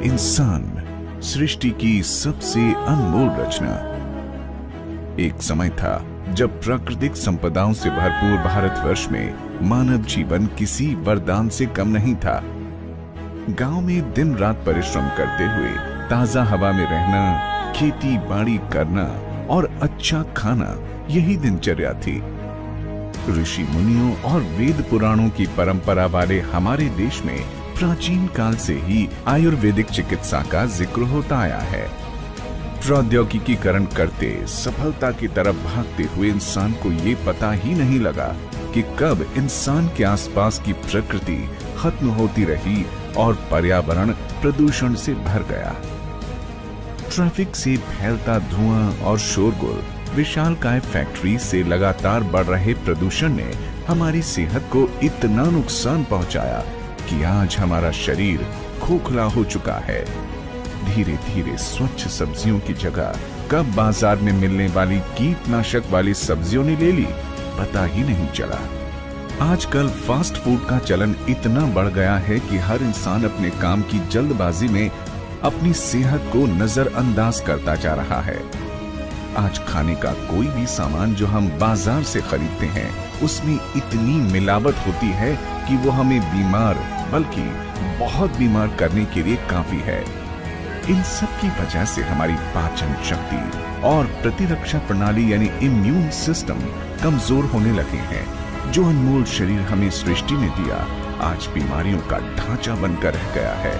इंसान सृष्टि की सबसे अनमोल रचना। एक समय था जब प्राकृतिक संपदाओं से भरपूर भारतवर्ष में मानव जीवन किसी वरदान से कम नहीं था। गांव में दिन रात परिश्रम करते हुए ताजा हवा में रहना, खेती बाड़ी करना और अच्छा खाना, यही दिनचर्या थी। ऋषि मुनियों और वेद पुराणों की परंपरा वाले हमारे देश में प्राचीन काल से ही आयुर्वेदिक चिकित्सा का जिक्र होता आया है। प्रौद्योगिकीकरण करते सफलता की तरफ भागते हुए इंसान को ये पता ही नहीं लगा कि कब इंसान के आसपास की प्रकृति खत्म होती रही और पर्यावरण प्रदूषण से भर गया। ट्रैफिक से फैलता धुआं और शोरगुल, विशालकाय फैक्ट्री से लगातार बढ़ रहे प्रदूषण ने हमारी सेहत को इतना नुकसान पहुंचाया कि आज हमारा शरीर खोखला हो चुका है। धीरे धीरे स्वच्छ सब्जियों की जगह कब बाजार में मिलने वाली कीटनाशक वाली सब्जियों ने ले ली, पता ही नहीं चला। आजकल फास्ट फूड का चलन इतना बढ़ गया है कि हर इंसान अपने काम की जल्दबाजी में अपनी सेहत को नजरअंदाज करता जा रहा है। आज खाने का कोई भी सामान जो हम बाजार से खरीदते हैं, उसमें इतनी मिलावट होती है कि वो हमें बीमार, बल्कि बहुत बीमार करने के लिए काफी है। इन सब की वजह से हमारी पाचन शक्ति और प्रतिरक्षा प्रणाली यानी इम्यून सिस्टम कमजोर होने लगे हैं। जो अनमोल शरीर हमें सृष्टि ने दिया, आज बीमारियों का ढांचा बनकर रह गया है।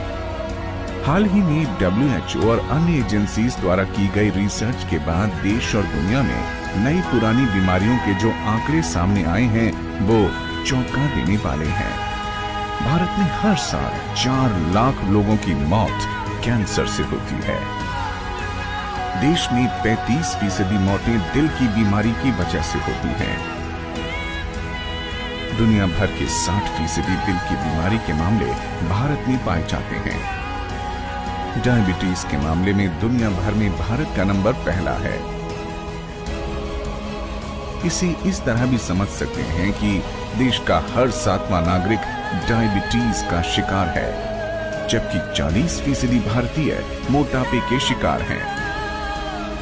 हाल ही में WHO और अन्य एजेंसीज द्वारा की गई रिसर्च के बाद देश और दुनिया में नई पुरानी बीमारियों के जो आंकड़े सामने आए हैं, वो चौंका देने वाले हैं। भारत में हर साल 4 लाख लोगों की मौत कैंसर से होती है। देश में 35% मौतें दिल की बीमारी की वजह से होती हैं। दुनिया भर के 60% दिल की बीमारी के मामले भारत में पाए जाते हैं। डायबिटीज के मामले में दुनिया भर में भारत का नंबर पहला है। इसे इस तरह भी समझ सकते हैं कि देश का हर 7वां नागरिक डायबिटीज का शिकार है, जबकि 40% भारतीय मोटापे के शिकार हैं।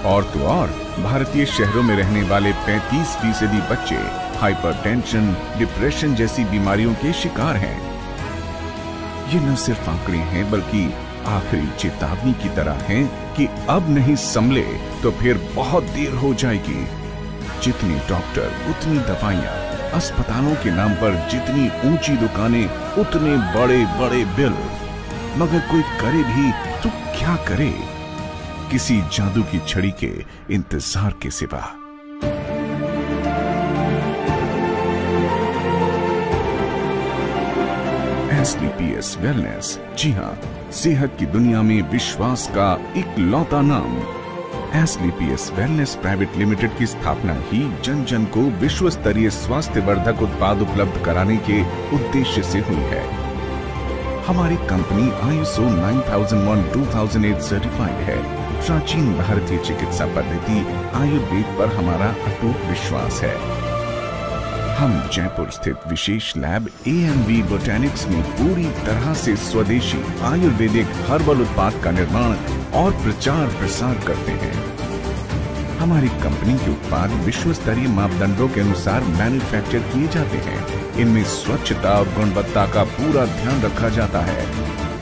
और तो और भारतीय शहरों में रहने वाले 35% बच्चे हाइपरटेंशन, डिप्रेशन जैसी बीमारियों के शिकार हैं। ये न सिर्फ आंकड़े हैं, बल्कि आखिरी चेतावनी की तरह है कि अब नहीं संभले तो फिर बहुत देर हो जाएगी। जितने डॉक्टर उतनी दवाइयां, अस्पतालों के नाम पर जितनी ऊंची दुकानें उतने बड़े बड़े बिल, मगर कोई करे भी तो क्या करे, किसी जादू की छड़ी के इंतजार के सिवा। SDPS वेलनेस, जी हाँ, सेहत की दुनिया में विश्वास का इकलौता नाम। SDPS वेलनेस प्राइवेट लिमिटेड की स्थापना ही जन जन को विश्व स्तरीय स्वास्थ्य वर्धक उत्पाद उपलब्ध कराने के उद्देश्य से हुई है। हमारी कंपनी ISO 9001:2008 सर्टिफाइड है। प्राचीन भारतीय चिकित्सा पद्धति आयुर्वेद पर हमारा अटूट विश्वास है। हम जयपुर स्थित विशेष लैब AMV बोटैनिक्स में पूरी तरह से स्वदेशी आयुर्वेदिक हर्बल उत्पाद का निर्माण और प्रचार प्रसार करते हैं। हमारी कंपनी के उत्पाद विश्व स्तरीय मापदंडों के अनुसार मैन्युफैक्चर किए जाते हैं। इनमें स्वच्छता और गुणवत्ता का पूरा ध्यान रखा जाता है।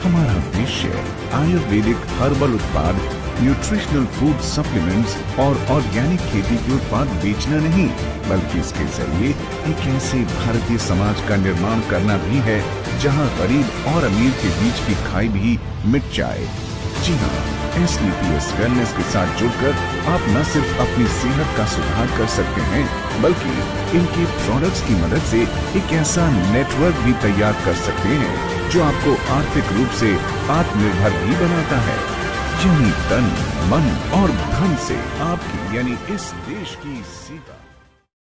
हमारा उद्देश्य आयुर्वेदिक हर्बल उत्पाद, न्यूट्रिशनल फूड सप्लीमेंट्स और ऑर्गेनिक खेती के उत्पाद बेचना नहीं, बल्कि इसके जरिए एक ऐसे भारतीय समाज का निर्माण करना भी है जहां गरीब और अमीर के बीच की खाई भी मिट जाए। जी हाँ, SDPS वेलनेस के साथ जुड़कर आप न सिर्फ अपनी सेहत का सुधार कर सकते हैं, बल्कि इनके प्रोडक्ट्स की मदद से एक ऐसा नेटवर्क भी तैयार कर सकते हैं जो आपको आर्थिक रूप से आत्मनिर्भर भी बनाता है। यानी तन, मन और धन से आपकी यानी इस देश की सेवा।